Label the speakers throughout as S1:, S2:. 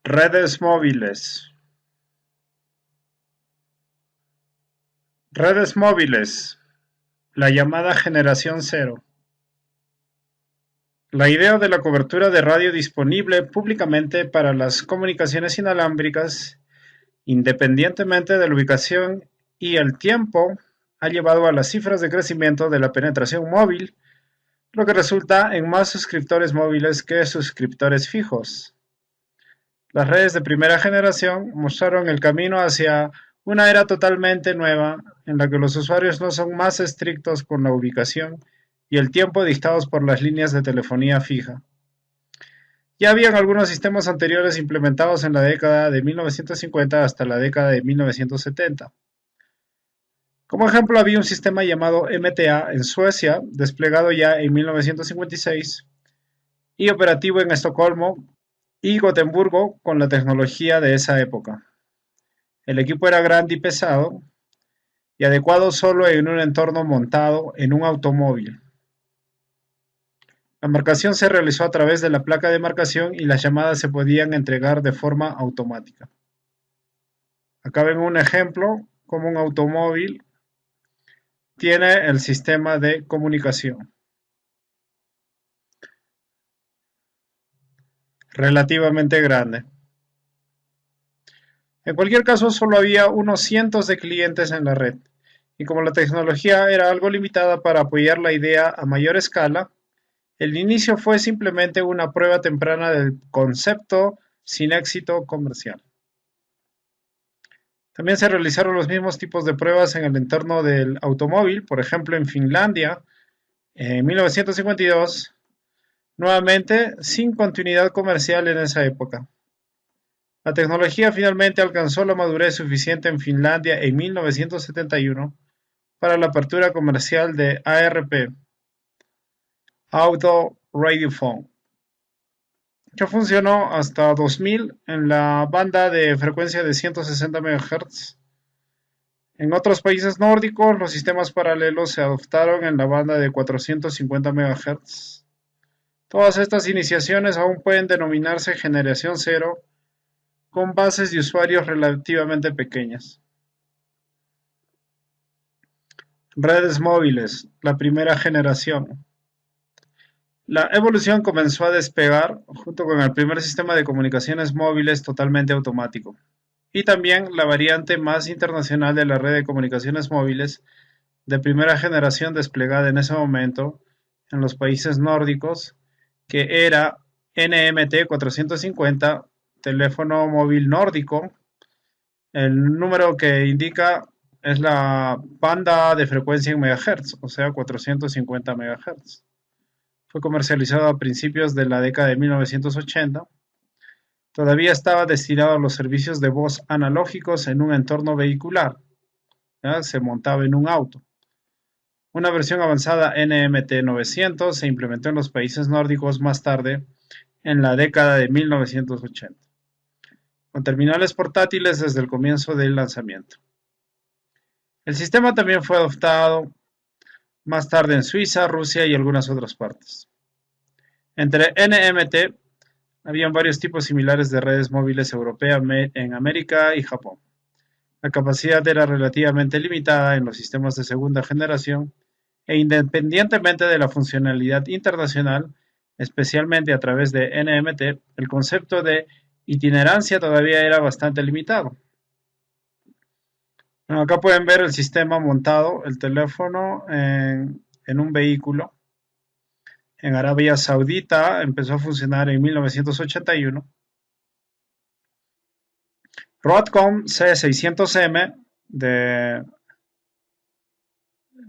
S1: Redes móviles. Redes móviles. La llamada generación cero. La idea de la cobertura de radio disponible públicamente para las comunicaciones inalámbricas, independientemente de la ubicación y el tiempo, ha llevado a las cifras de crecimiento de la penetración móvil, lo que resulta en más suscriptores móviles que suscriptores fijos. Las redes de primera generación mostraron el camino hacia una era totalmente nueva en la que los usuarios no son más estrictos con la ubicación y el tiempo dictados por las líneas de telefonía fija. Ya habían algunos sistemas anteriores implementados en la década de 1950 hasta la década de 1970. Como ejemplo, había un sistema llamado MTA en Suecia, desplegado ya en 1956 y operativo en Estocolmo y Gotemburgo con la tecnología de esa época. El equipo era grande y pesado y adecuado solo en un entorno montado en un automóvil. La marcación se realizó a través de la placa de marcación y las llamadas se podían entregar de forma automática. Acá ven un ejemplo como un automóvil tiene el sistema de comunicación. Relativamente grande. En cualquier caso, solo había unos cientos de clientes en la red, y como la tecnología era algo limitada para apoyar la idea a mayor escala, el inicio fue simplemente una prueba temprana del concepto sin éxito comercial. También se realizaron los mismos tipos de pruebas en el entorno del automóvil, por ejemplo en Finlandia, en 1952, nuevamente sin continuidad comercial en esa época. La tecnología finalmente alcanzó la madurez suficiente en Finlandia en 1971 para la apertura comercial de ARP, Auto Radiophone, que funcionó hasta 2000 en la banda de frecuencia de 160 MHz. En otros países nórdicos, los sistemas paralelos se adoptaron en la banda de 450 MHz. Todas estas iniciaciones aún pueden denominarse generación cero, con bases de usuarios relativamente pequeñas. Redes móviles, la primera generación. La evolución comenzó a despegar junto con el primer sistema de comunicaciones móviles totalmente automático, y también la variante más internacional de la red de comunicaciones móviles de primera generación desplegada en ese momento en los países nórdicos, que era NMT 450, teléfono móvil nórdico. El número que indica es la banda de frecuencia en megahertz, o sea, 450 megahertz. Fue comercializado a principios de la década de 1980. Todavía estaba destinado a los servicios de voz analógicos en un entorno vehicular. ¿Ya? Se montaba en un auto. Una versión avanzada NMT 900 se implementó en los países nórdicos más tarde, en la década de 1980, con terminales portátiles desde el comienzo del lanzamiento. El sistema también fue adoptado más tarde en Suiza, Rusia y algunas otras partes. Entre NMT habían varios tipos similares de redes móviles europeas en América y Japón. La capacidad era relativamente limitada en los sistemas de segunda generación e independientemente de la funcionalidad internacional, especialmente a través de NMT, el concepto de itinerancia todavía era bastante limitado. Bueno, acá pueden ver el sistema montado, el teléfono en un vehículo. En Arabia Saudita empezó a funcionar en 1981. Broadcom C600M de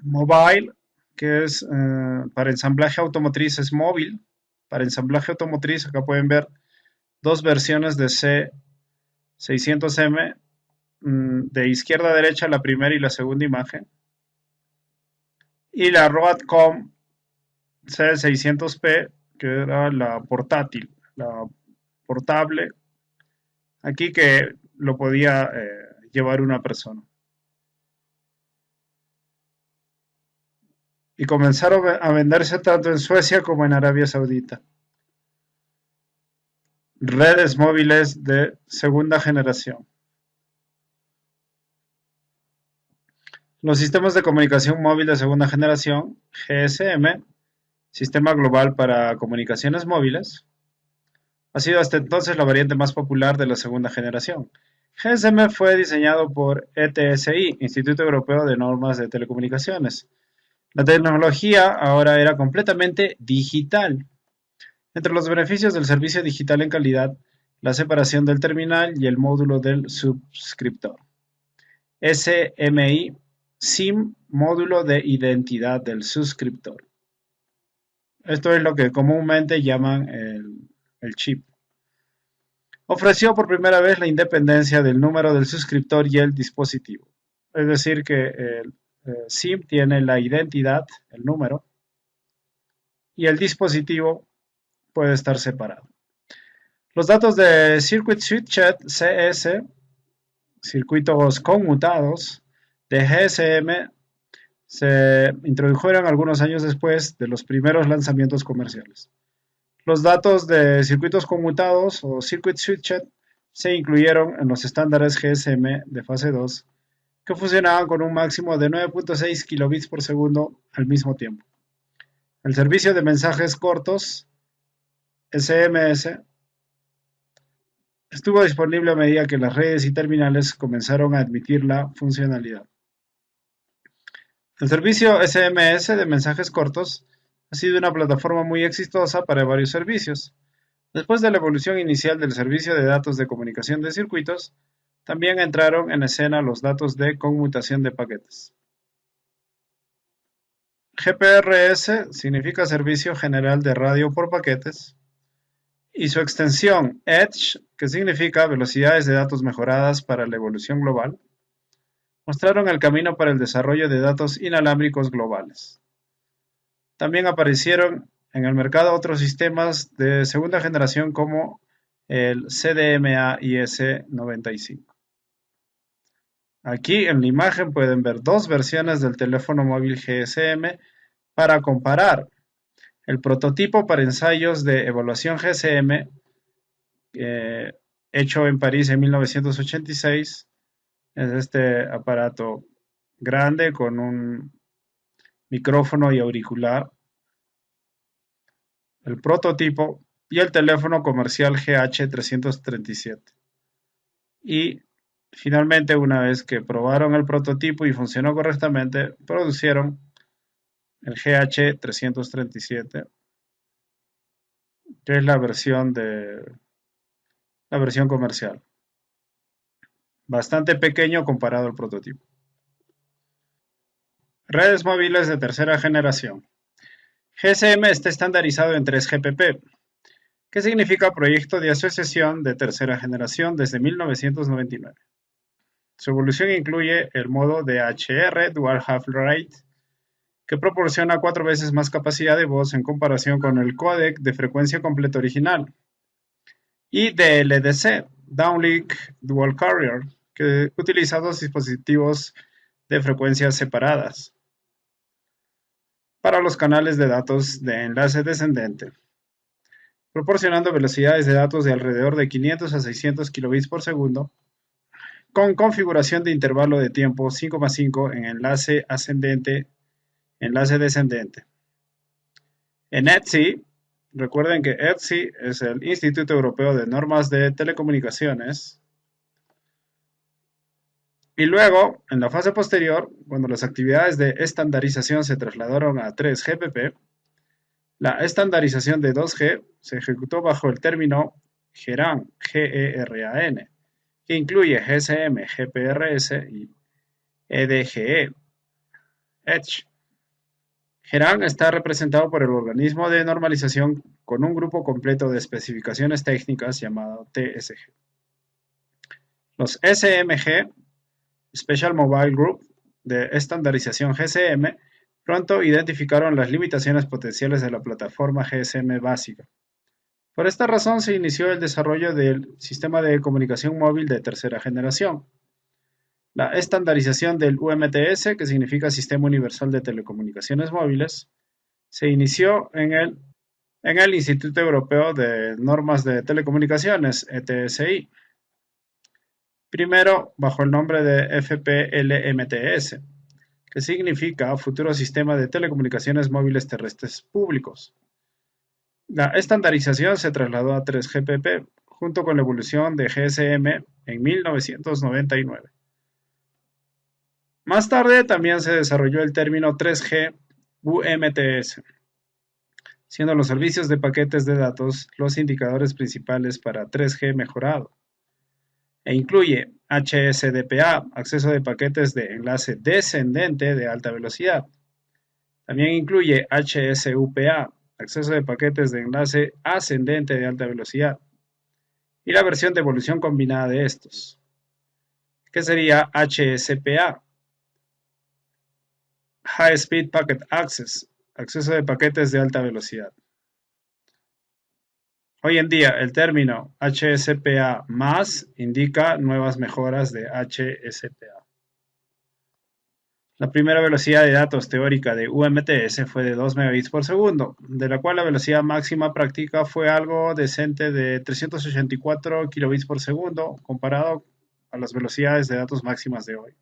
S1: Mobile, que es para ensamblaje automotriz, es móvil. Para ensamblaje automotriz, acá pueden ver dos versiones de C600M, de izquierda a derecha la primera y la segunda imagen. Y la Broadcom C600P, que era la portátil, la portable, aquí que lo podía llevar una persona. Y comenzaron a venderse tanto en Suecia como en Arabia Saudita. Redes móviles de segunda generación. Los sistemas de comunicación móvil de segunda generación, GSM, Sistema Global para Comunicaciones Móviles, ha sido hasta entonces la variante más popular de la segunda generación. GSM fue diseñado por ETSI, Instituto Europeo de Normas de Telecomunicaciones. La tecnología ahora era completamente digital. Entre los beneficios del servicio digital en calidad, la separación del terminal y el módulo del suscriptor. SMI, SIM, módulo de identidad del suscriptor. Esto es lo que comúnmente llaman el chip. Ofreció por primera vez la independencia del número del suscriptor y el dispositivo. Es decir, que el SIM tiene la identidad, el número, y el dispositivo puede estar separado. Los datos de Circuit Switched CS, circuitos conmutados de GSM, se introdujeron algunos años después de los primeros lanzamientos comerciales. Los datos de circuitos conmutados o Circuit Switched se incluyeron en los estándares GSM de fase 2 que funcionaban con un máximo de 9.6 kilobits por segundo al mismo tiempo. El servicio de mensajes cortos, SMS, estuvo disponible a medida que las redes y terminales comenzaron a admitir la funcionalidad. El servicio SMS de mensajes cortos ha sido una plataforma muy exitosa para varios servicios. Después de la evolución inicial del servicio de datos de comunicación de circuitos, también entraron en escena los datos de conmutación de paquetes. GPRS significa Servicio General de Radio por Paquetes, y su extensión EDGE, que significa Velocidades de Datos Mejoradas para la Evolución Global, mostraron el camino para el desarrollo de datos inalámbricos globales. También aparecieron en el mercado otros sistemas de segunda generación como el CDMA IS-95. Aquí en la imagen pueden ver dos versiones del teléfono móvil GSM para comparar. El prototipo para ensayos de evaluación GSM, hecho en París en 1986, es este aparato grande con un micrófono y auricular. El prototipo y el teléfono comercial GH337. Y finalmente, una vez que probaron el prototipo y funcionó correctamente, producieron el GH337, que es la versión comercial. Bastante pequeño comparado al prototipo. Redes móviles de tercera generación. GSM está estandarizado en 3GPP, que significa Proyecto de Asociación de Tercera Generación desde 1999. Su evolución incluye el modo DHR Dual Half Rate, que proporciona 4 veces más capacidad de voz en comparación con el códec de frecuencia completa original, y DLDC Downlink Dual Carrier, que utiliza dos dispositivos de frecuencias separadas para los canales de datos de enlace descendente, proporcionando velocidades de datos de alrededor de 500 a 600 kilobits por segundo, con configuración de intervalo de tiempo 5,5 en enlace ascendente, enlace descendente. En ETSI, recuerden que ETSI es el Instituto Europeo de Normas de Telecomunicaciones. Y luego, en la fase posterior, cuando las actividades de estandarización se trasladaron a 3GPP, la estandarización de 2G se ejecutó bajo el término GERAN, G-E-R-A-N, que incluye GSM, GPRS y EDGE, EDGE. GERAN está representado por el organismo de normalización con un grupo completo de especificaciones técnicas llamado TSG. Los SMG, Special Mobile Group, de estandarización GSM, pronto identificaron las limitaciones potenciales de la plataforma GSM básica. Por esta razón se inició el desarrollo del sistema de comunicación móvil de tercera generación. La estandarización del UMTS, que significa Sistema Universal de Telecomunicaciones Móviles, se inició en el en el Instituto Europeo de Normas de Telecomunicaciones, ETSI, primero bajo el nombre de FPLMTS, que significa Futuro Sistema de Telecomunicaciones Móviles Terrestres Públicos. La estandarización se trasladó a 3GPP junto con la evolución de GSM en 1999. Más tarde también se desarrolló el término 3G UMTS, siendo los servicios de paquetes de datos los indicadores principales para 3G mejorado, e incluye HSDPA, acceso de paquetes de enlace descendente de alta velocidad. También incluye HSUPA, acceso de paquetes de enlace ascendente de alta velocidad, y la versión de evolución combinada de estos, que sería HSPA, High Speed Packet Access, acceso de paquetes de alta velocidad. Hoy en día, el término HSPA+ indica nuevas mejoras de HSPA. La primera velocidad de datos teórica de UMTS fue de 2 megabits por segundo, de la cual la velocidad máxima práctica fue algo decente de 384 kilobits por segundo, comparado a las velocidades de datos máximas de hoy.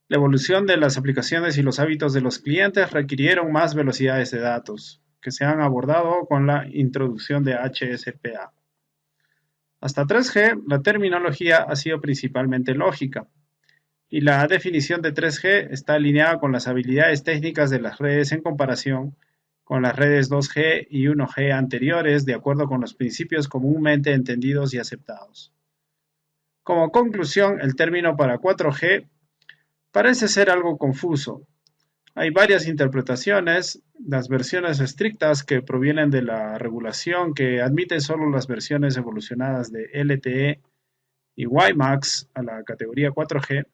S1: La evolución de las aplicaciones y los hábitos de los clientes requirieron más velocidades de datos, que se han abordado con la introducción de HSPA. Hasta 3G, la terminología ha sido principalmente lógica, y la definición de 3G está alineada con las habilidades técnicas de las redes en comparación con las redes 2G y 1G anteriores, de acuerdo con los principios comúnmente entendidos y aceptados. Como conclusión, el término para 4G parece ser algo confuso. Hay varias interpretaciones, las versiones estrictas que provienen de la regulación que admite solo las versiones evolucionadas de LTE y WiMAX a la categoría 4G,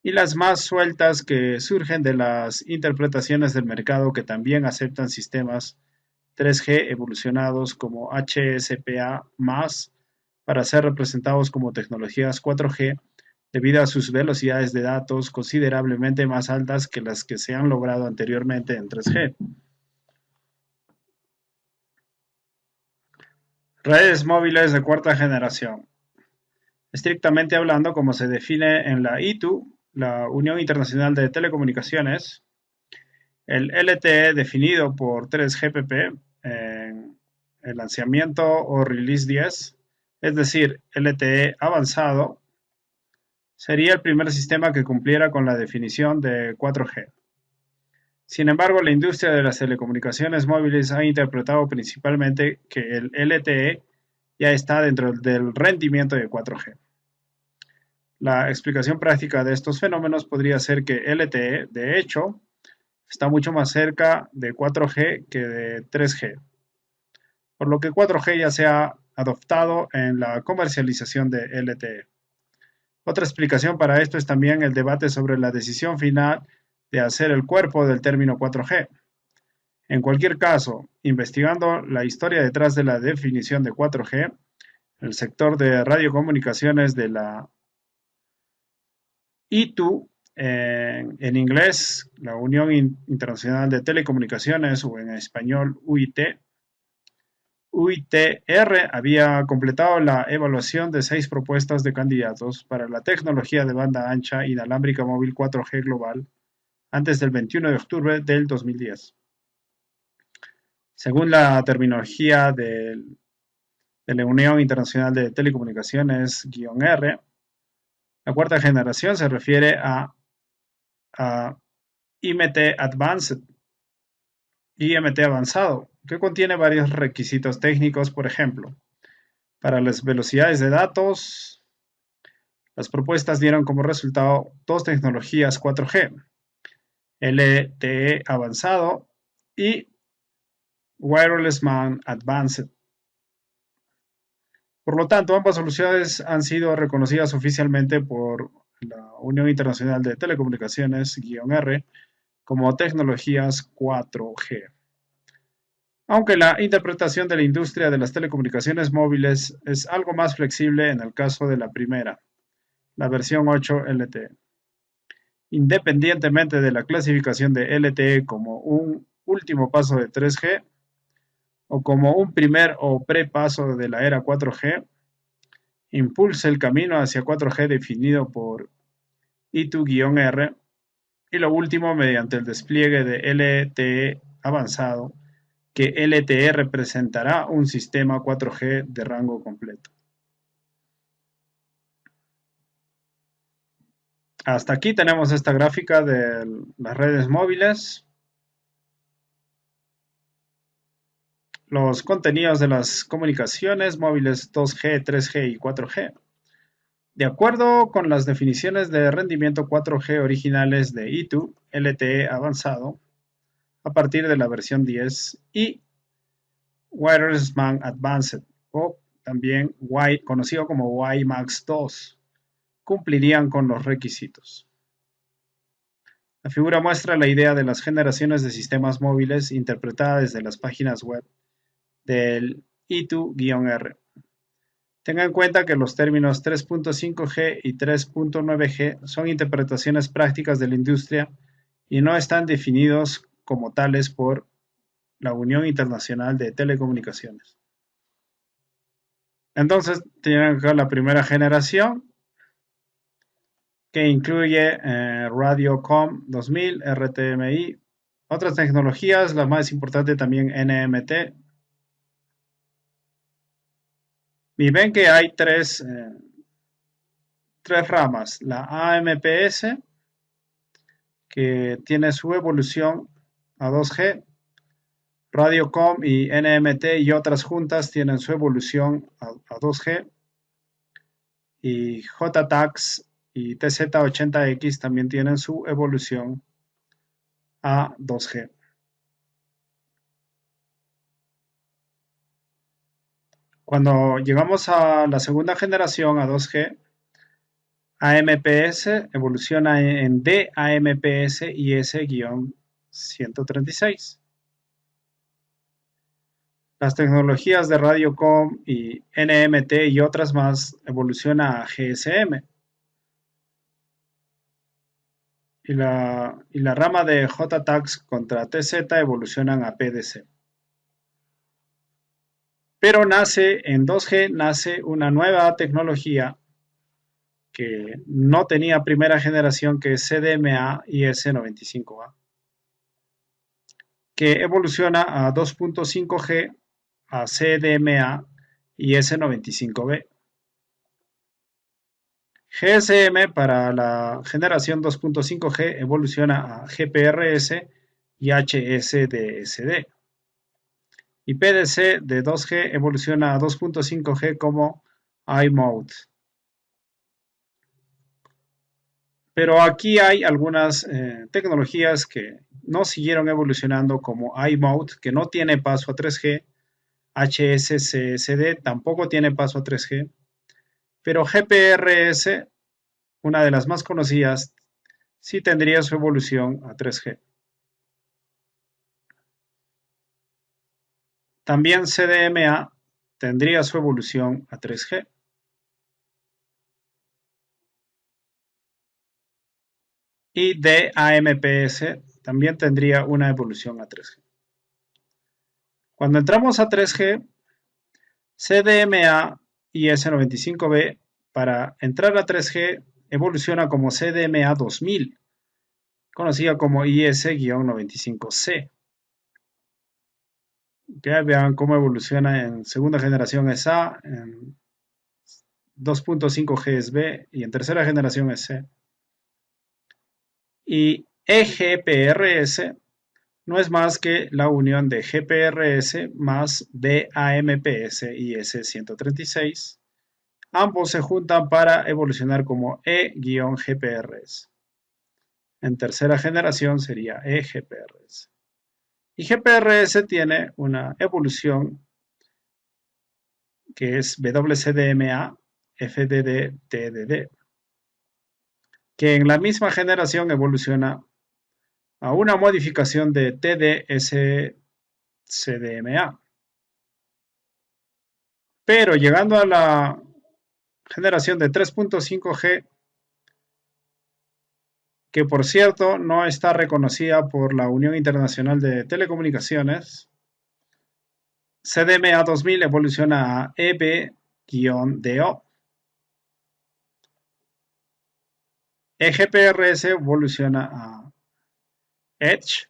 S1: y las más sueltas que surgen de las interpretaciones del mercado que también aceptan sistemas 3G evolucionados como HSPA+, para ser representados como tecnologías 4G debido a sus velocidades de datos considerablemente más altas que las que se han logrado anteriormente en 3G. Redes móviles de cuarta generación. Estrictamente hablando, como se define en la ITU, la Unión Internacional de Telecomunicaciones, el LTE definido por 3GPP en el lanzamiento o Release 10, es decir, LTE avanzado, sería el primer sistema que cumpliera con la definición de 4G. Sin embargo, la industria de las telecomunicaciones móviles ha interpretado principalmente que el LTE ya está dentro del rendimiento de 4G. La explicación práctica de estos fenómenos podría ser que LTE, de hecho, está mucho más cerca de 4G que de 3G, por lo que 4G ya se ha adoptado en la comercialización de LTE. Otra explicación para esto es también el debate sobre la decisión final de hacer el cuerpo del término 4G. En cualquier caso, investigando la historia detrás de la definición de 4G, el sector de radiocomunicaciones de la ITU, en inglés, la Unión Internacional de Telecomunicaciones, o en español UIT, UITR había completado la evaluación de 6 propuestas de candidatos para la tecnología de banda ancha inalámbrica móvil 4G global antes del 21 de octubre del 2010. Según la terminología de la Unión Internacional de Telecomunicaciones-R, la cuarta generación se refiere a IMT Advanced, IMT avanzado, que contiene varios requisitos técnicos, por ejemplo, para las velocidades de datos. Las propuestas dieron como resultado dos tecnologías 4G, LTE avanzado y Wireless MAN Advanced. Por lo tanto, ambas soluciones han sido reconocidas oficialmente por la Unión Internacional de Telecomunicaciones-R como tecnologías 4G. Aunque la interpretación de la industria de las telecomunicaciones móviles es algo más flexible en el caso de la primera, la versión 8 LTE. Independientemente de la clasificación de LTE como un último paso de 3G o como un primer o prepaso de la era 4G, impulsa el camino hacia 4G definido por I2-R y lo último mediante el despliegue de LTE avanzado, que LTE representará un sistema 4G de rango completo. Hasta aquí tenemos esta gráfica de las redes móviles, los contenidos de las comunicaciones móviles 2G, 3G y 4G. De acuerdo con las definiciones de rendimiento 4G originales de I2 LTE avanzado, a partir de la versión 10 y Wireless MAN Advanced, o también conocido como WiMAX 2, cumplirían con los requisitos. La figura muestra la idea de las generaciones de sistemas móviles interpretada desde las páginas web del I2-R. Tenga en cuenta que los términos 3.5G y 3.9G son interpretaciones prácticas de la industria y no están definidos como tales por la Unión Internacional de Telecomunicaciones. Entonces, tienen acá la primera generación, que incluye Radiocom 2000, RTMI, otras tecnologías, la más importante también NMT. Y ven que hay tres ramas, la AMPS, que tiene su evolución a 2G, Radiocom y NMT y otras juntas tienen su evolución a 2G, y JTAX y TZ80X también tienen su evolución a 2G. Cuando llegamos a la segunda generación, a 2G, AMPS evoluciona en DAMPS IS-136. Las tecnologías de Radiocom y NMT y otras más evolucionan a GSM. Y la rama de JTAX contra TZ evolucionan a PDC. Pero en 2G nace una nueva tecnología que no tenía primera generación, que es CDMA IS-95A, que evoluciona a 2.5G a CDMA IS-95B. GSM para la generación 2.5G evoluciona a GPRS y HSDSD. Y PDC de 2G evoluciona a 2.5G como iMode. Pero aquí hay algunas tecnologías que no siguieron evolucionando, como iMode, que no tiene paso a 3G, HSCSD tampoco tiene paso a 3G, pero GPRS, una de las más conocidas, sí tendría su evolución a 3G. También CDMA tendría su evolución a 3G. Y DAMPS también tendría una evolución a 3G. Cuando entramos a 3G, CDMA IS-95B, para entrar a 3G, evoluciona como CDMA 2000, conocida como IS-95C. Ya vean cómo evoluciona en segunda generación es A, en 2.5G es B y en tercera generación es C. Y EGPRS no es más que la unión de GPRS más DAMPS IS-136. Ambos se juntan para evolucionar como E-GPRS. En tercera generación sería eGPRS. Y GPRS tiene una evolución que es WCDMA FDD-TDD, que en la misma generación evoluciona a una modificación de TD-SCDMA. Pero llegando a la generación de 3.5G, que por cierto no está reconocida por la Unión Internacional de Telecomunicaciones. CDMA 2000 evoluciona a EB-DO. EGPRS evoluciona a Edge.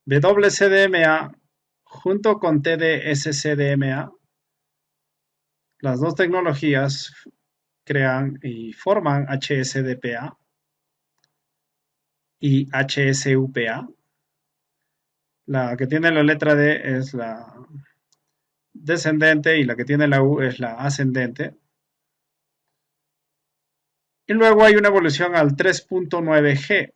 S1: WCDMA junto con TD-SCDMA, las dos tecnologías crean y forman HSDPA y HSUPA. La que tiene la letra D es la descendente y la que tiene la U es la ascendente. Y luego hay una evolución al 3.9G,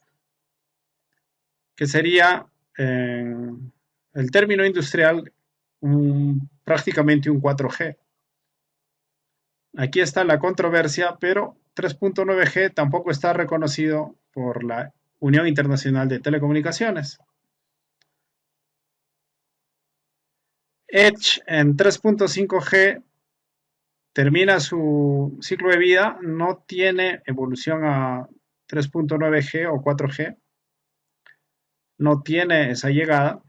S1: que sería el término industrial prácticamente un 4G. Aquí está la controversia, pero 3.9G tampoco está reconocido por la Unión Internacional de Telecomunicaciones. Edge en 3.5G termina su ciclo de vida, no tiene evolución a 3.9G o 4G, no tiene esa llegada,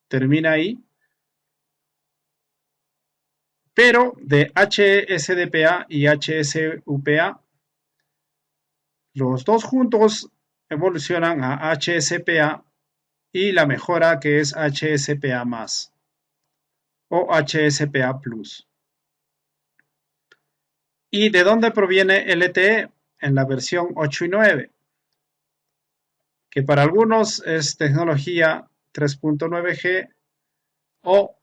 S1: termina ahí, pero de HSDPA y HSUPA, los dos juntos evolucionan a HSPA y la mejora que es HSPA+, o HSPA+. ¿Y de dónde proviene LTE? En la versión 8 y 9, que para algunos es tecnología 3.9G o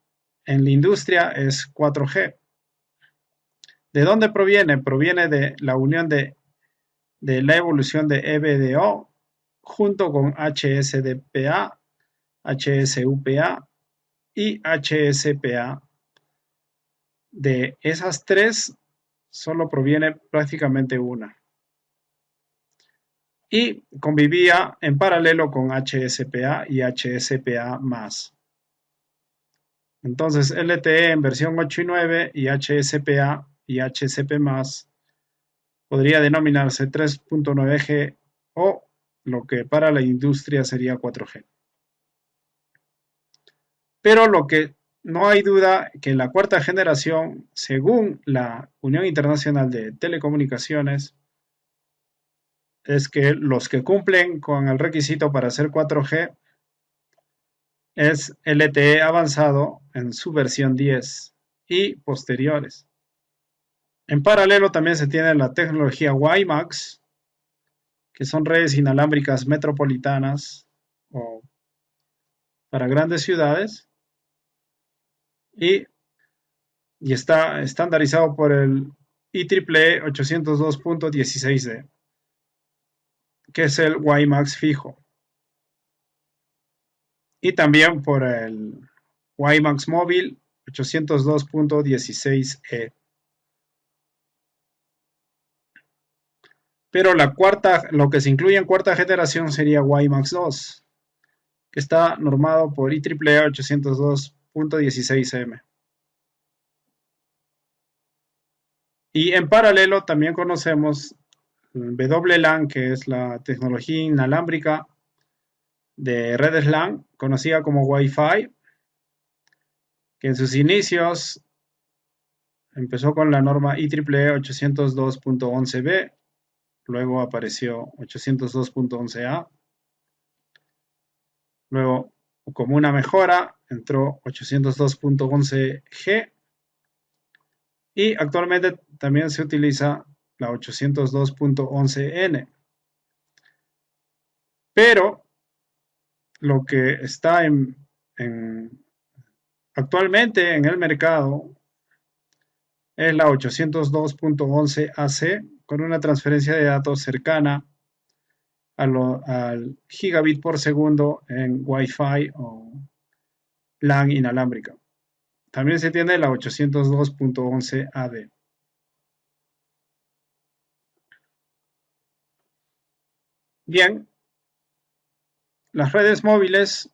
S1: en la industria es 4G. ¿De dónde proviene? Proviene de la unión de la evolución de EBDO junto con HSDPA, HSUPA y HSPA. De esas tres solo proviene prácticamente una. Y convivía en paralelo con HSPA y HSPA+. Entonces LTE en versión 8 y 9 y HSPA y HCP+, podría denominarse 3.9G o lo que para la industria sería 4G. Pero lo que no hay duda que la cuarta generación, según la Unión Internacional de Telecomunicaciones, es que los que cumplen con el requisito para hacer 4G es LTE avanzado en su versión 10 y posteriores. En paralelo también se tiene la tecnología WiMAX, que son redes inalámbricas metropolitanas o para grandes ciudades, y está estandarizado por el IEEE 802.16d, que es el WiMAX fijo, y también por el WiMAX móvil 802.16e. Pero lo que se incluye en cuarta generación sería WiMAX 2, que está normado por IEEE 802.16m. Y en paralelo también conocemos WLAN, que es la tecnología inalámbrica de redes LAN, conocida como Wi-Fi, que en sus inicios empezó con la norma IEEE 802.11b, luego apareció 802.11a, luego como una mejora entró 802.11g y actualmente también se utiliza la 802.11n. Pero lo que está actualmente en el mercado es la 802.11ac con una transferencia de datos cercana al gigabit por segundo en Wi-Fi o LAN inalámbrica. También se tiene la 802.11ad. Bien, las redes móviles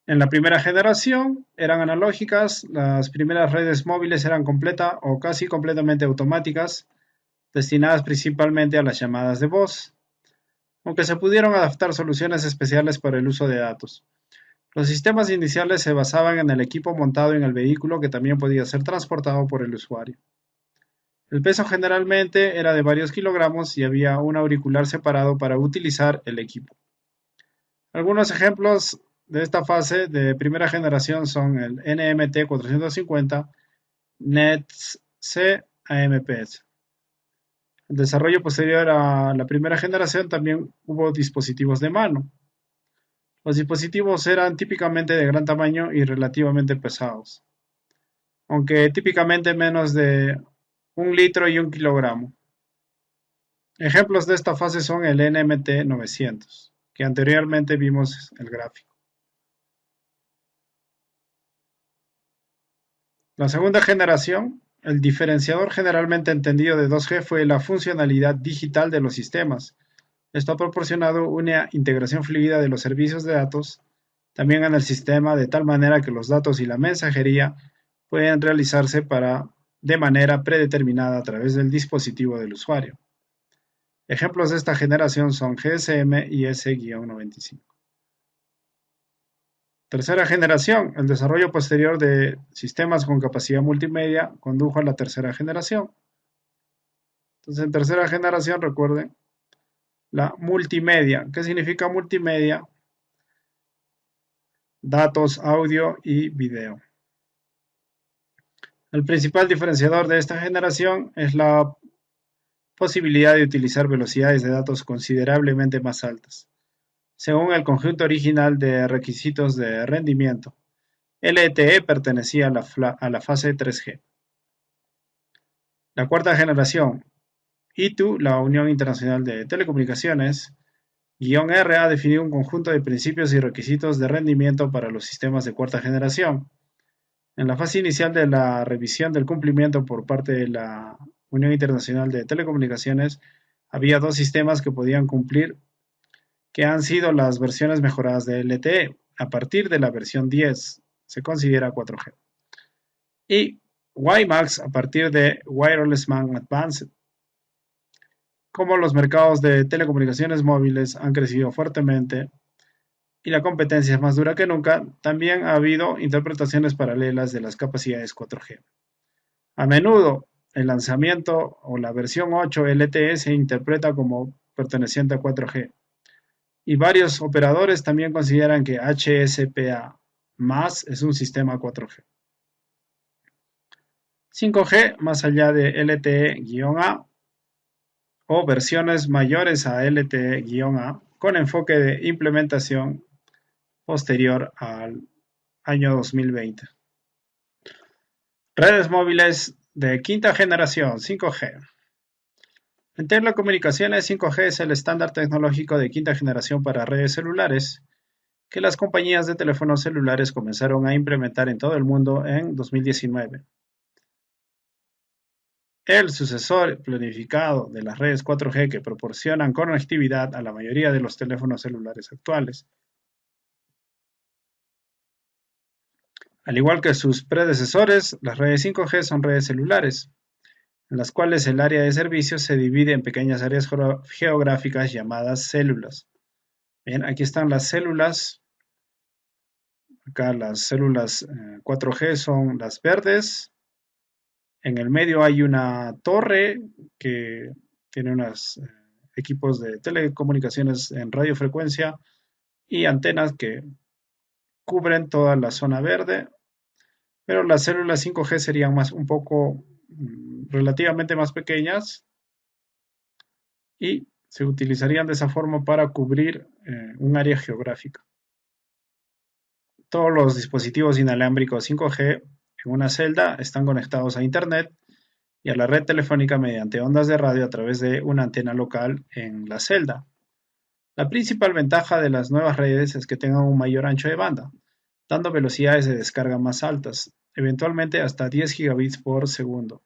S1: en la primera generación eran analógicas, las primeras redes móviles eran completa o casi completamente automáticas, destinadas principalmente a las llamadas de voz, aunque se pudieron adaptar soluciones especiales para el uso de datos. Los sistemas iniciales se basaban en el equipo montado en el vehículo que también podía ser transportado por el usuario. El peso generalmente era de varios kilogramos y había un auricular separado para utilizar el equipo. Algunos ejemplos de esta fase de primera generación son el NMT 450, NETC, AMPS. El desarrollo posterior a la primera generación también hubo dispositivos de mano. Los dispositivos eran típicamente de gran tamaño y relativamente pesados, aunque típicamente menos de 1 litro y 1 kilogramo. Ejemplos de esta fase son el NMT 900, que anteriormente vimos el gráfico. La segunda generación, el diferenciador generalmente entendido de 2G fue la funcionalidad digital de los sistemas. Esto ha proporcionado una integración fluida de los servicios de datos también en el sistema de tal manera que los datos y la mensajería pueden realizarse de manera predeterminada a través del dispositivo del usuario. Ejemplos de esta generación son GSM y S-95. Tercera generación. El desarrollo posterior de sistemas con capacidad multimedia condujo a la tercera generación. Entonces, en tercera generación, recuerden, la multimedia. ¿Qué significa multimedia? Datos, audio y video. El principal diferenciador de esta generación es la posibilidad de utilizar velocidades de datos considerablemente más altas, según el conjunto original de requisitos de rendimiento. LTE pertenecía a la fase 3G. La cuarta generación, ITU, la Unión Internacional de Telecomunicaciones, -R ha definido un conjunto de principios y requisitos de rendimiento para los sistemas de cuarta generación. En la fase inicial de la revisión del cumplimiento por parte de la Unión Internacional de Telecomunicaciones, había dos sistemas que podían cumplir, que han sido las versiones mejoradas de LTE. A partir de la versión 10 se considera 4G. Y WiMAX a partir de Wireless MAN Advanced. Como los mercados de telecomunicaciones móviles han crecido fuertemente y la competencia es más dura que nunca, también ha habido interpretaciones paralelas de las capacidades 4G. A menudo, el lanzamiento o la versión 8 LTE se interpreta como perteneciente a 4G, y varios operadores también consideran que HSPA+ es un sistema 4G. 5G, más allá de LTE-A o versiones mayores a LTE-A, con enfoque de implementación posterior al año 2020. Redes móviles de quinta generación, 5G. En telecomunicaciones, 5G es el estándar tecnológico de quinta generación para redes celulares que las compañías de teléfonos celulares comenzaron a implementar en todo el mundo en 2019. El sucesor planificado de las redes 4G que proporcionan conectividad a la mayoría de los teléfonos celulares actuales. Al igual que sus predecesores, las redes 5G son redes celulares, en las cuales el área de servicio se divide en pequeñas áreas geográficas llamadas células. Bien, aquí están las células. Acá las células 4G son las verdes. En el medio hay una torre que tiene unos equipos de telecomunicaciones en radiofrecuencia y antenas que cubren toda la zona verde, pero las células 5G serían un poco relativamente más pequeñas y se utilizarían de esa forma para cubrir un área geográfica. Todos los dispositivos inalámbricos 5G en una celda están conectados a Internet y a la red telefónica mediante ondas de radio a través de una antena local en la celda. La principal ventaja de las nuevas redes es que tengan un mayor ancho de banda, dando velocidades de descarga más altas, eventualmente hasta 10 gigabits por segundo.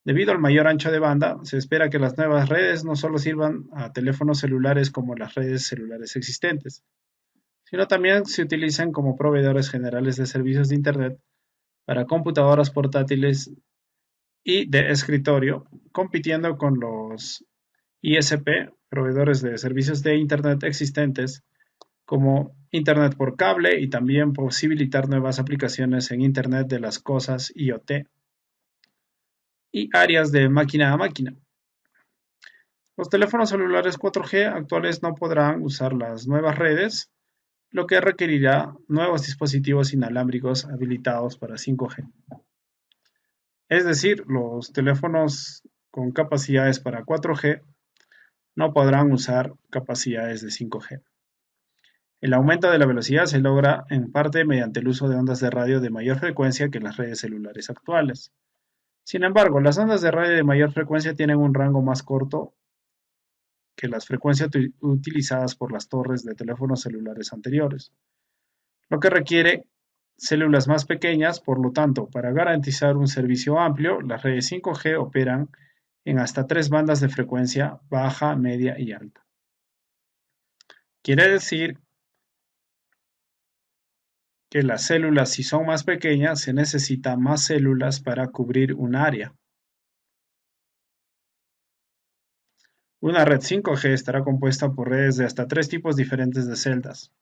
S1: Debido al mayor ancho de banda, se espera que las nuevas redes no solo sirvan a teléfonos celulares como las redes celulares existentes, sino también se utilicen como proveedores generales de servicios de Internet para computadoras portátiles y de escritorio, compitiendo con los ISP, proveedores de servicios de Internet existentes, como Internet por cable y también posibilitar nuevas aplicaciones en Internet de las cosas IoT y áreas de máquina a máquina. Los teléfonos celulares 4G actuales no podrán usar las nuevas redes, lo que requerirá nuevos dispositivos inalámbricos habilitados para 5G. Es decir, los teléfonos con capacidades para 4G no podrán usar capacidades de 5G. El aumento de la velocidad se logra en parte mediante el uso de ondas de radio de mayor frecuencia que las redes celulares actuales. Sin embargo, las ondas de radio de mayor frecuencia tienen un rango más corto que las frecuencias utilizadas por las torres de teléfonos celulares anteriores, lo que requiere células más pequeñas. Por lo tanto, para garantizar un servicio amplio, las redes 5G operan en hasta tres bandas de frecuencia baja, media y alta. Quiere decir que las células, si son más pequeñas, se necesita más células para cubrir un área. Una red 5G estará compuesta por redes de hasta tres tipos diferentes de celdas,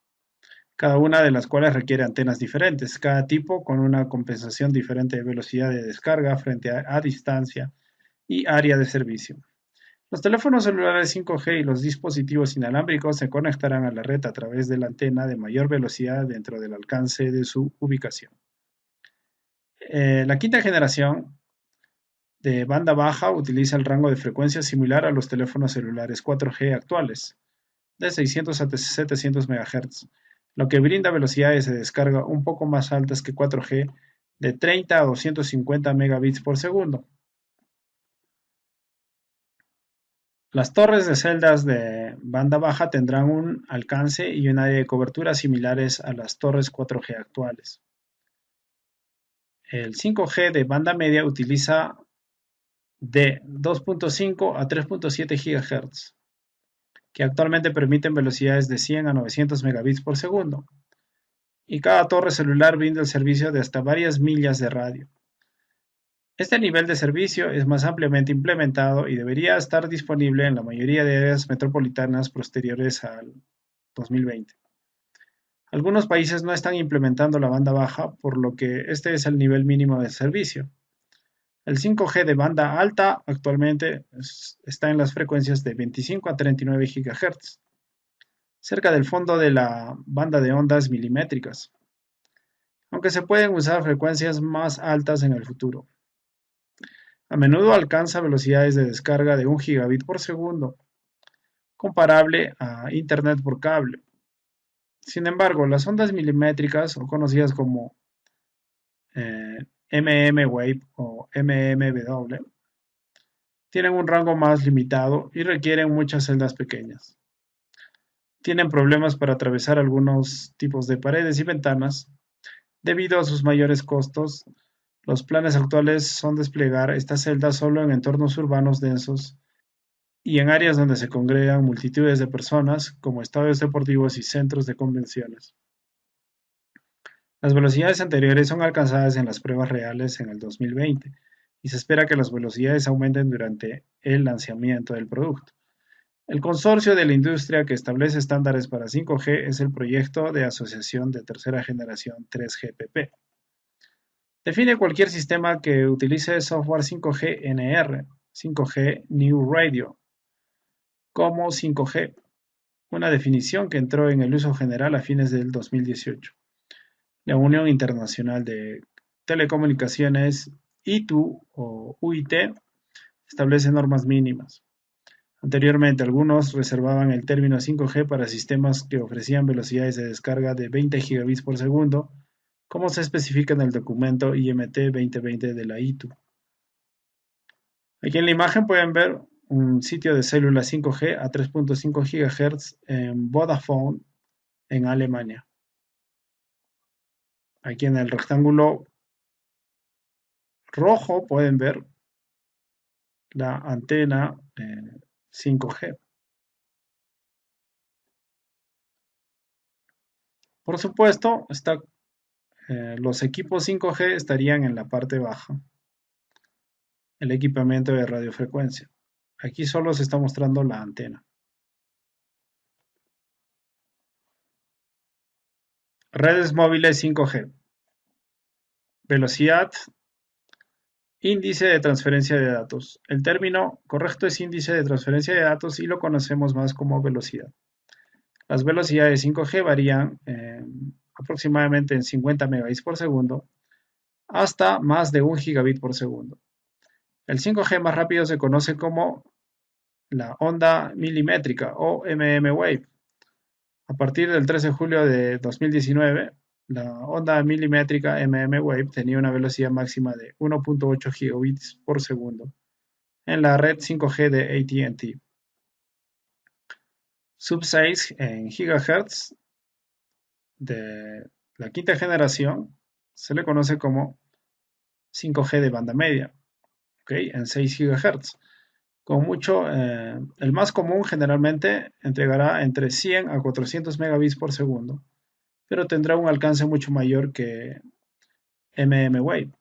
S1: cada una de las cuales requiere antenas diferentes, cada tipo con una compensación diferente de velocidad de descarga frente a distancia y área de servicio. Los teléfonos celulares 5G y los dispositivos inalámbricos se conectarán a la red a través de la antena de mayor velocidad dentro del alcance de su ubicación. La quinta generación de banda baja utiliza el rango de frecuencia similar a los teléfonos celulares 4G actuales, de 600 a 700 MHz, lo que brinda velocidades de descarga un poco más altas que 4G, de 30 a 250 megabits por segundo. Las torres de celdas de banda baja tendrán un alcance y un área de cobertura similares a las torres 4G actuales. El 5G de banda media utiliza de 2.5 a 3.7 GHz, que actualmente permiten velocidades de 100 a 900 megabits por segundo, y cada torre celular brinda el servicio de hasta varias millas de radio. Este nivel de servicio es más ampliamente implementado y debería estar disponible en la mayoría de áreas metropolitanas posteriores al 2020. Algunos países no están implementando la banda baja, por lo que este es el nivel mínimo de servicio. El 5G de banda alta actualmente está en las frecuencias de 25 a 39 GHz, cerca del fondo de la banda de ondas milimétricas, aunque se pueden usar frecuencias más altas en el futuro. A menudo alcanza velocidades de descarga de 1 gigabit por segundo, comparable a Internet por cable. Sin embargo, las ondas milimétricas, o conocidas como mmWave o mmW, tienen un rango más limitado y requieren muchas celdas pequeñas. Tienen problemas para atravesar algunos tipos de paredes y ventanas. Debido a sus mayores costos, los planes actuales son desplegar estas celdas solo en entornos urbanos densos y en áreas donde se congregan multitudes de personas, como estadios deportivos y centros de convenciones. Las velocidades anteriores son alcanzadas en las pruebas reales en el 2020 y se espera que las velocidades aumenten durante el lanzamiento del producto. El consorcio de la industria que establece estándares para 5G es el Proyecto de Asociación de Tercera Generación 3GPP. Define cualquier sistema que utilice software 5G NR, 5G New Radio, como 5G, una definición que entró en el uso general a fines del 2018. La Unión Internacional de Telecomunicaciones, ITU o UIT, establece normas mínimas. Anteriormente, algunos reservaban el término 5G para sistemas que ofrecían velocidades de descarga de 20 gigabits por segundo, como se especifica en el documento IMT 2020 de la ITU. Aquí en la imagen pueden ver un sitio de células 5G a 3.5 GHz en Vodafone, en Alemania. Aquí en el rectángulo rojo pueden ver la antena 5G. Por supuesto, los equipos 5G estarían en la parte baja. el equipamiento de radiofrecuencia. Aquí solo se está mostrando la antena. Redes móviles 5G. Velocidad, índice de transferencia de datos. El término correcto es índice de transferencia de datos y lo conocemos más como velocidad. Las velocidades 5G varían aproximadamente en 50 megabits por segundo hasta más de 1 gigabit por segundo. El 5G más rápido se conoce como la onda milimétrica o mmWave. A partir del 13 de julio de 2019, la onda milimétrica mmWave tenía una velocidad máxima de 1.8 gigabits por segundo en la red 5G de AT&T. Sub-6 en GHz de la quinta generación se le conoce como 5G de banda media, ¿okay? En 6 GHz. Con mucho, el más común generalmente entregará entre 100 a 400 megabits por segundo, pero tendrá un alcance mucho mayor que mmWave,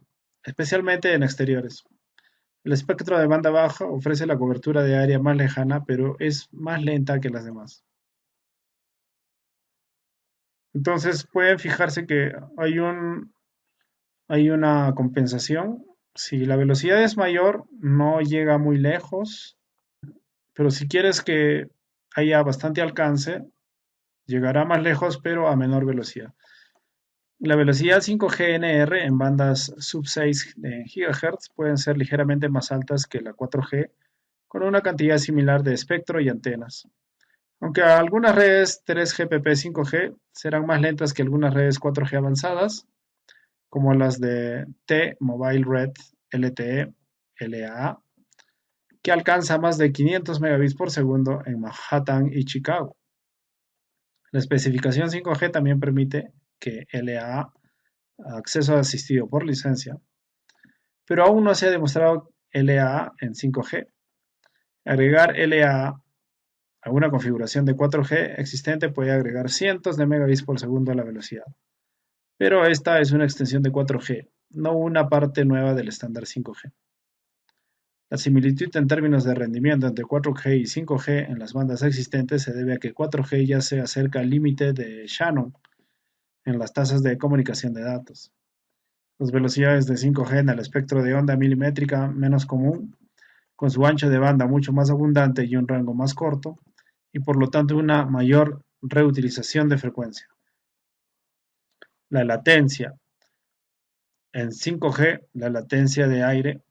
S1: especialmente en exteriores. El espectro de banda baja ofrece la cobertura de área más lejana, pero es más lenta que las demás. Entonces pueden fijarse que hay una compensación. Si la velocidad es mayor, no llega muy lejos, pero si quieres que haya bastante alcance, llegará más lejos, pero a menor velocidad. La velocidad 5G NR en bandas sub-6 GHz pueden ser ligeramente más altas que la 4G, con una cantidad similar de espectro y antenas. Aunque algunas redes 3GPP 5G serán más lentas que algunas redes 4G avanzadas, como las de T-Mobile Red LTE, LAA, que alcanza más de 500 megabits por segundo en Manhattan y Chicago. La especificación 5G también permite que LAA, acceso asistido por licencia, pero aún no se ha demostrado LAA en 5G. Agregar LAA a una configuración de 4G existente puede agregar cientos de megabits por segundo a la velocidad, pero esta es una extensión de 4G, no una parte nueva del estándar 5G. La similitud en términos de rendimiento entre 4G y 5G en las bandas existentes se debe a que 4G ya se acerca al límite de Shannon en las tasas de comunicación de datos. Las velocidades de 5G en el espectro de onda milimétrica menos común, con su ancho de banda mucho más abundante y un rango más corto, y por lo tanto una mayor reutilización de frecuencia. La latencia. En 5G, la latencia de aire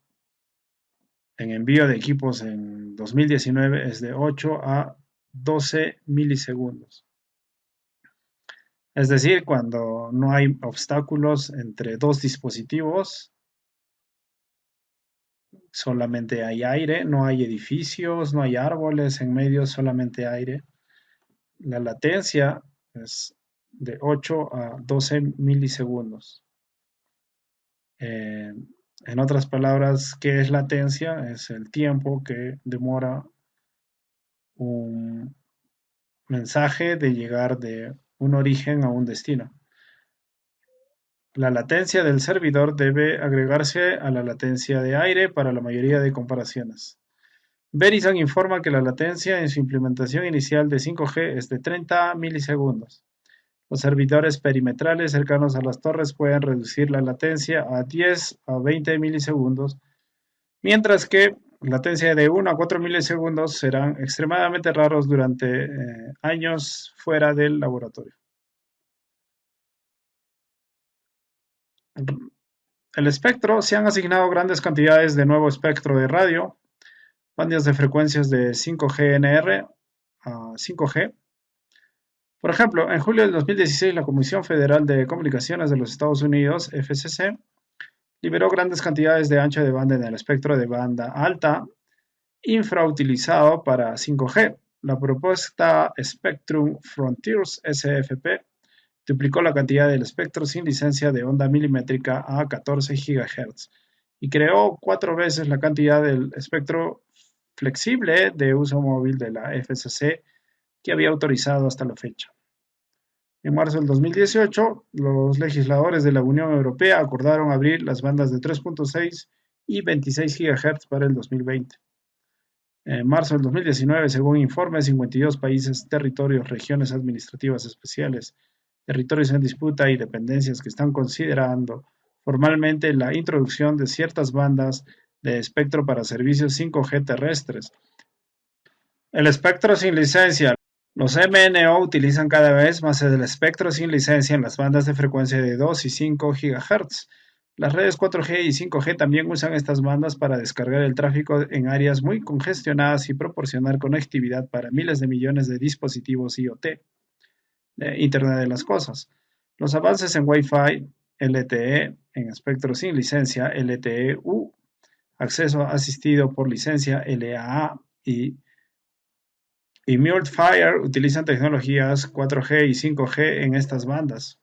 S1: en envío de equipos en 2019 es de 8 a 12 milisegundos. Es decir, cuando no hay obstáculos entre dos dispositivos, solamente hay aire, no hay edificios, no hay árboles en medio, solamente aire. La latencia es de 8 a 12 milisegundos. En otras palabras, ¿qué es latencia? Es el tiempo que demora un mensaje de llegar de un origen a un destino. La latencia del servidor debe agregarse a la latencia de aire para la mayoría de comparaciones. Verizon informa que la latencia en su implementación inicial de 5G es de 30 milisegundos. Los servidores perimetrales cercanos a las torres pueden reducir la latencia a 10 a 20 milisegundos, mientras que latencia de 1 a 4 milisegundos serán extremadamente raros durante años fuera del laboratorio. El espectro, se han asignado grandes cantidades de nuevo espectro de radio, bandas de frecuencias de 5G NR a 5G. Por ejemplo, en julio del 2016, la Comisión Federal de Comunicaciones de los Estados Unidos, FCC, liberó grandes cantidades de ancho de banda en el espectro de banda alta infrautilizado para 5G. La propuesta Spectrum Frontiers SFP duplicó la cantidad del espectro sin licencia de onda milimétrica a 14 GHz y creó 4 veces la cantidad del espectro flexible de uso móvil de la FCC que había autorizado hasta la fecha. En marzo del 2018, los legisladores de la Unión Europea acordaron abrir las bandas de 3.6 y 26 GHz para el 2020. En marzo del 2019, según informes, 52 países, territorios, regiones administrativas especiales, territorios en disputa y dependencias que están considerando formalmente la introducción de ciertas bandas de espectro para servicios 5G terrestres. El espectro sin licencia. Los MNO utilizan cada vez más el espectro sin licencia en las bandas de frecuencia de 2 y 5 GHz. Las redes 4G y 5G también usan estas bandas para descargar el tráfico en áreas muy congestionadas y proporcionar conectividad para miles de millones de dispositivos IoT, Internet de las Cosas. Los avances en Wi-Fi, LTE, en espectro sin licencia, LTE-U, acceso asistido por licencia, LAA, y MultiFire utilizan tecnologías 4G y 5G en estas bandas.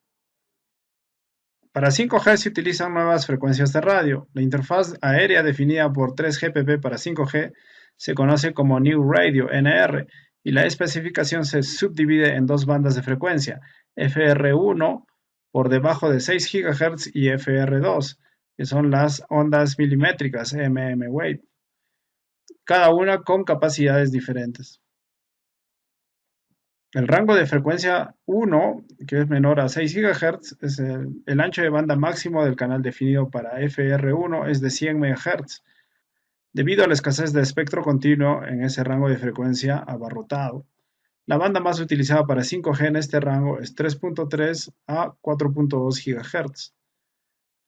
S1: Para 5G se utilizan nuevas frecuencias de radio. La interfaz aérea definida por 3GPP para 5G se conoce como New Radio (NR) y la especificación se subdivide en dos bandas de frecuencia, FR1 por debajo de 6 GHz y FR2, que son las ondas milimétricas mmWave, cada una con capacidades diferentes. El rango de frecuencia 1, que es menor a 6 GHz, es el ancho de banda máximo del canal definido para FR1 es de 100 MHz, debido a la escasez de espectro continuo en ese rango de frecuencia abarrotado. La banda más utilizada para 5G en este rango es 3.3 a 4.2 GHz.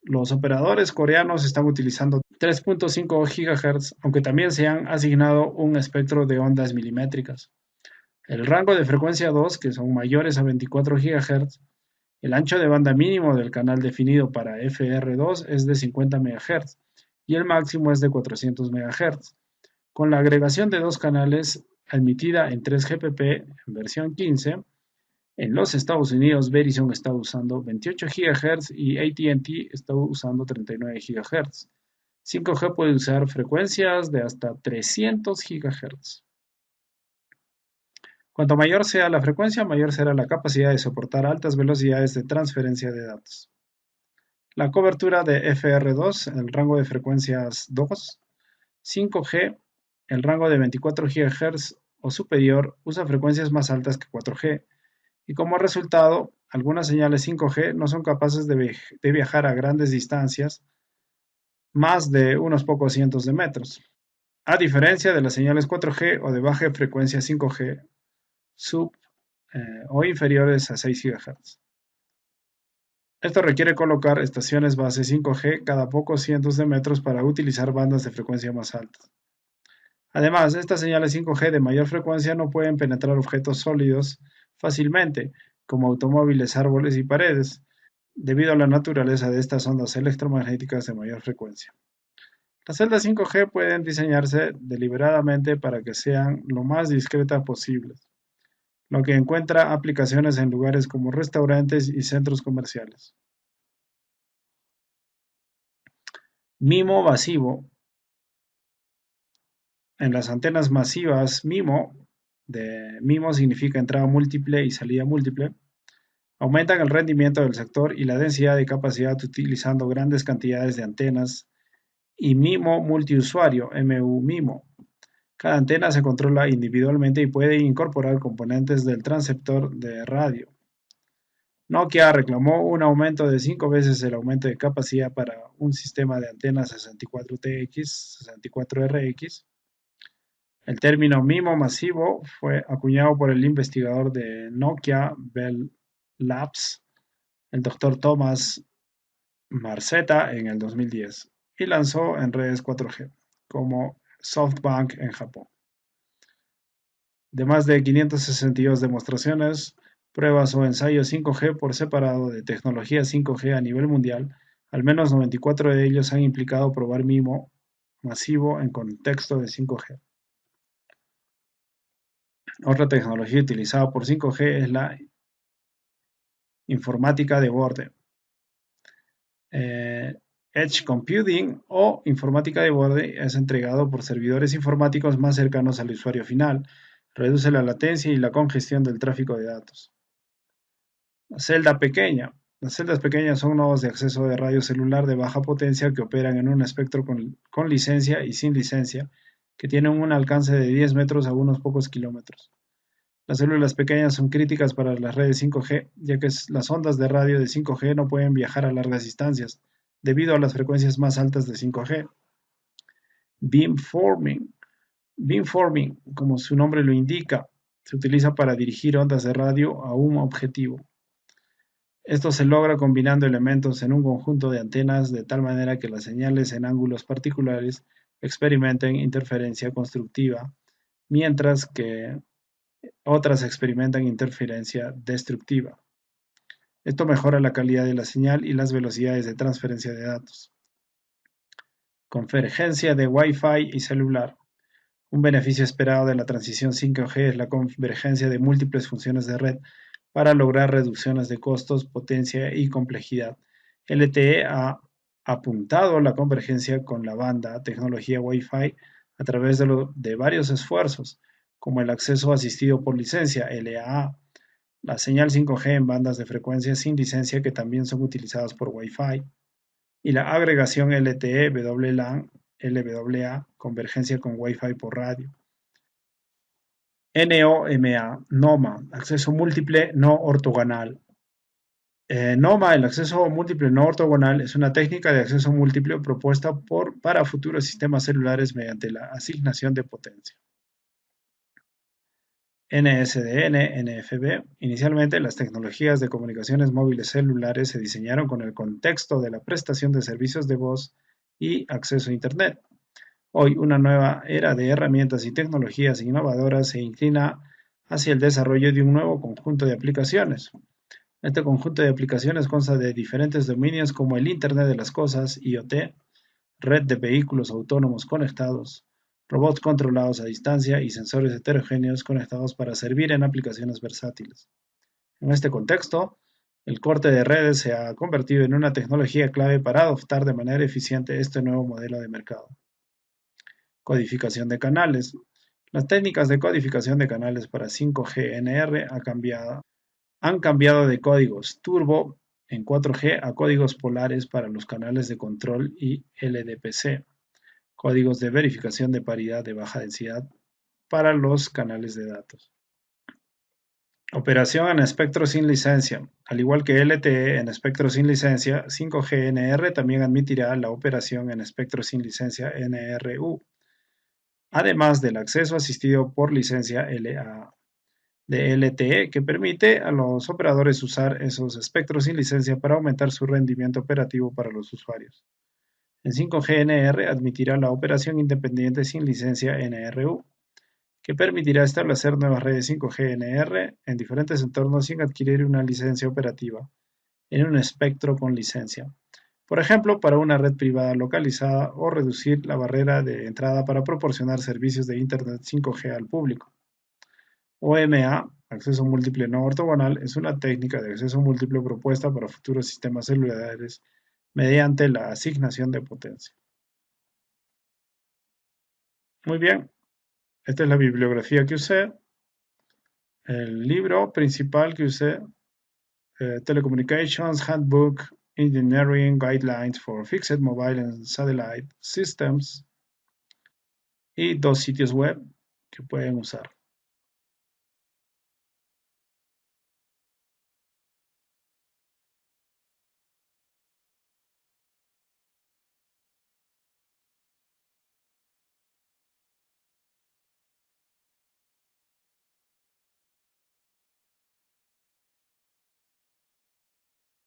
S1: Los operadores coreanos están utilizando 3.5 GHz, aunque también se han asignado un espectro de ondas milimétricas. El rango de frecuencia 2, que son mayores a 24 GHz, el ancho de banda mínimo del canal definido para FR2 es de 50 MHz y el máximo es de 400 MHz. Con la agregación de dos canales admitida en 3GPP en versión 15, en los Estados Unidos Verizon está usando 28 GHz y AT&T está usando 39 GHz. 5G puede usar frecuencias de hasta 300 GHz. Cuanto mayor sea la frecuencia, mayor será la capacidad de soportar altas velocidades de transferencia de datos. La cobertura de FR2, el rango de frecuencias 2, 5G, el rango de 24 GHz o superior, usa frecuencias más altas que 4G, y como resultado, algunas señales 5G no son capaces de viajar a grandes distancias, más de unos pocos cientos de metros, a diferencia de las señales 4G o de baja frecuencia 5G, sub o inferiores a 6 GHz. Esto requiere colocar estaciones base 5G cada pocos cientos de metros para utilizar bandas de frecuencia más altas. Además, estas señales 5G de mayor frecuencia no pueden penetrar objetos sólidos fácilmente, como automóviles, árboles y paredes, debido a la naturaleza de estas ondas electromagnéticas de mayor frecuencia. Las celdas 5G pueden diseñarse deliberadamente para que sean lo más discretas posibles, lo que encuentra aplicaciones en lugares como restaurantes y centros comerciales. MIMO masivo. En las antenas masivas MIMO, de MIMO significa entrada múltiple y salida múltiple, aumentan el rendimiento del sector y la densidad de capacidad utilizando grandes cantidades de antenas y MIMO multiusuario, MU-MIMO. Cada antena se controla individualmente y puede incorporar componentes del transceptor de radio. Nokia reclamó un aumento de 5 veces el aumento de capacidad para un sistema de antenas 64TX, 64RX. El término MIMO masivo fue acuñado por el investigador de Nokia Bell Labs, el Dr. Thomas Marcetta, en el 2010, y lanzó en redes 4G, como SoftBank en Japón. De más de 562 demostraciones, pruebas o ensayos 5G por separado de tecnología 5G a nivel mundial, al menos 94 de ellos han implicado probar MIMO masivo en contexto de 5G. Otra tecnología utilizada por 5G es la informática de borde, Edge Computing o informática de borde es entregado por servidores informáticos más cercanos al usuario final, reduce la latencia y la congestión del tráfico de datos. Celda pequeña. Las celdas pequeñas son nodos de acceso de radio celular de baja potencia que operan en un espectro con licencia y sin licencia, que tienen un alcance de 10 metros a unos pocos kilómetros. Las células pequeñas son críticas para las redes 5G, ya que las ondas de radio de 5G no pueden viajar a largas distancias, debido a las frecuencias más altas de 5G. Beamforming. Beamforming, como su nombre lo indica, se utiliza para dirigir ondas de radio a un objetivo. Esto se logra combinando elementos en un conjunto de antenas de tal manera que las señales en ángulos particulares experimenten interferencia constructiva, mientras que otras experimentan interferencia destructiva. Esto mejora la calidad de la señal y las velocidades de transferencia de datos. Convergencia de Wi-Fi y celular. Un beneficio esperado de la transición 5G es la convergencia de múltiples funciones de red para lograr reducciones de costos, potencia y complejidad. LTE ha apuntado la convergencia con la banda tecnología Wi-Fi a través de varios esfuerzos, como el acceso asistido por licencia, LAA, la señal 5G en bandas de frecuencia sin licencia que también son utilizadas por Wi-Fi, y la agregación LTE, WLAN, LWA, convergencia con Wi-Fi por radio. NOMA, acceso múltiple no ortogonal. NOMA, el acceso múltiple no ortogonal, es una técnica de acceso múltiple propuesta para futuros sistemas celulares mediante la asignación de potencia. NSDN, NFB. Inicialmente, las tecnologías de comunicaciones móviles celulares se diseñaron con el contexto de la prestación de servicios de voz y acceso a Internet. Hoy, una nueva era de herramientas y tecnologías innovadoras se inclina hacia el desarrollo de un nuevo conjunto de aplicaciones. Este conjunto de aplicaciones consta de diferentes dominios como el Internet de las Cosas, IoT, red de vehículos autónomos conectados, robots controlados a distancia y sensores heterogéneos conectados para servir en aplicaciones versátiles. En este contexto, el corte de redes se ha convertido en una tecnología clave para adoptar de manera eficiente este nuevo modelo de mercado. Codificación de canales. Las técnicas de codificación de canales para 5G NR han cambiado de códigos turbo en 4G a códigos polares para los canales de control y LDPC, códigos de verificación de paridad de baja densidad para los canales de datos. Operación en espectro sin licencia. Al igual que LTE en espectro sin licencia, 5G NR también admitirá la operación en espectro sin licencia NRU, además del acceso asistido por licencia LAA de LTE, que permite a los operadores usar esos espectros sin licencia para aumentar su rendimiento operativo para los usuarios. En 5G NR admitirá la operación independiente sin licencia NRU, que permitirá establecer nuevas redes 5G NR en diferentes entornos sin adquirir una licencia operativa en un espectro con licencia. Por ejemplo, para una red privada localizada o reducir la barrera de entrada para proporcionar servicios de Internet 5G al público. OMA, acceso múltiple no ortogonal, es una técnica de acceso múltiple propuesta para futuros sistemas celulares mediante la asignación de potencia. Muy bien, esta es la bibliografía que usé, el libro principal que usé, Telecommunications Handbook Engineering Guidelines for Fixed Mobile and Satellite Systems, y 2 sitios web que pueden usar.